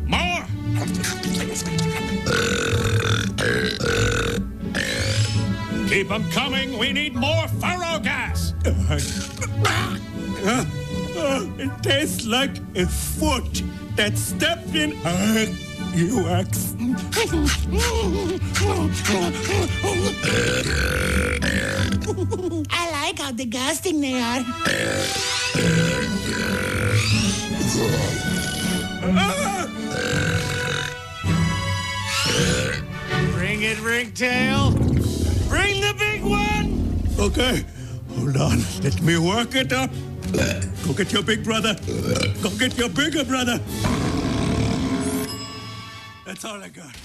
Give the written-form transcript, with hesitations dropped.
More! Keep them coming. We need more furrow gas. It tastes like a foot that stepped in wax. I like how disgusting they are. Bring it, Ringtail. Bring the big one. Okay, hold on. Let me work it up. Go get your big brother. Go get your bigger brother. That's all I got.